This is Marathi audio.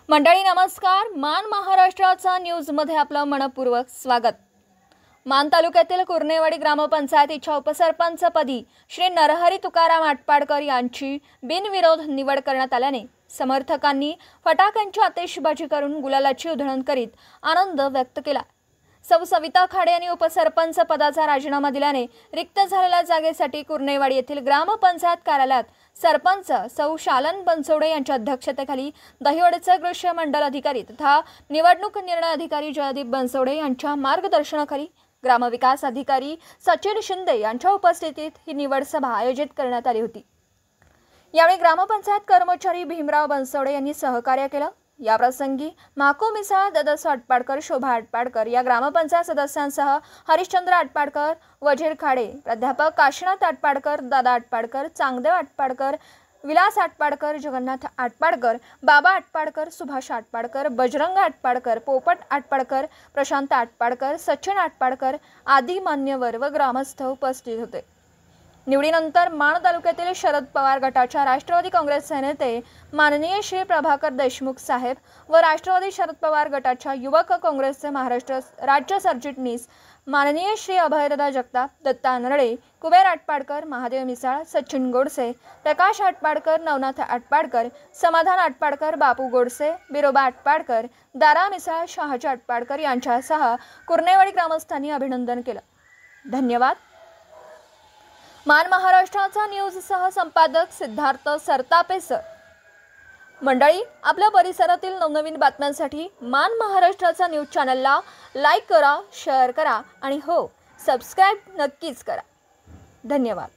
मंडळी नमस्कार। मान महाराष्ट्राचा न्यूजमध्ये आपलं मनपूर्वक स्वागत। मान तालुक्यातील कुर्नेवाडी ग्रामपंचायतीच्या उपसरपंचपदी श्री नरहरी तुकाराम आटपाडकर यांची बिनविरोध निवड करण्यात आल्याने समर्थकांनी फटाक्यांची आतिषबाजी करून गुलालाची उधळण करीत आनंद व्यक्त केला। सौ सविता खाडे यांनी उपसरपंच पदाचा राजीनामा दिल्याने रिक्त झालेल्या जागेसाठी कुर्नेवाडी येथील ग्रामपंचायत कार्यालयात सरपंच सौ शालन बनसोडे यांच्या अध्यक्षतेखाली दहिवडचे कृषी मंडल अधिकारी तथा निवडणूक निर्णय अधिकारी जयदीप बनसोडे यांच्या मार्गदर्शनाखाली ग्रामविकास अधिकारी सचिन शिंदे यांच्या उपस्थितीत ही निवड सभा आयोजित करण्यात आली होती। यावेळी ग्रामपंचायत कर्मचारी भीमराव बनसोडे यांनी सहकार्य केलं। या प्रसंगी माको मिसाळ ददस आटपाडकर, शोभा आटपाडकर या ग्रामपंचायत सदस्यांसह हरिश्चंद्र आटपाडकर, वजीर खाडे, प्राध्यापक काशीनाथ आटपाडकर, दादा आटपाडकर, चांगदेव आटपाडकर, विलास आटपाडकर, जगन्नाथ आटपाडकर, बाबा आटपाडकर, सुभाष आटपाडकर, बजरंग आटपाडकर, पोपट आटपाडकर, प्रशांत आटपाडकर, सचिन आटपाडकर आदी मान्यवर व ग्रामस्थ उपस्थित होते। निवडीनंतर मान तालुक्यातील शरद पवार गटाच्या राष्ट्रवादी काँग्रेसचे नेते माननीय श्री प्रभाकर देशमुख साहेब व राष्ट्रवादी शरद पवार गटाच्या युवक काँग्रेसचे महाराष्ट्र राज्य सरचिटणीस माननीय श्री अभयदादा जगताप, दत्ता नरळे, कुबेर आटपाडकर, महादेव मिसाळ, सचिन गोडसे, प्रकाश आटपाडकर, नवनाथ आटपाडकर, समाधान आटपाडकर, बापू गोडसे, बिरोबा आटपाडकर, दारा मिसाळ, शहाजी आटपाडकर यांच्यासह कुर्नेवाडी ग्रामस्थांनी अभिनंदन केलं। धन्यवाद। मान महाराष्ट्राचा न्यूज सह संपादक सिद्धार्थ सरतापे सर। मंडळी, आपल्या परिसरातील नवनवीन बातम्यांसाठी मान महाराष्ट्राचा न्यूज चॅनलला लाईक करा, शेअर करा आणि हो, सबस्क्राइब नक्कीच करा। धन्यवाद।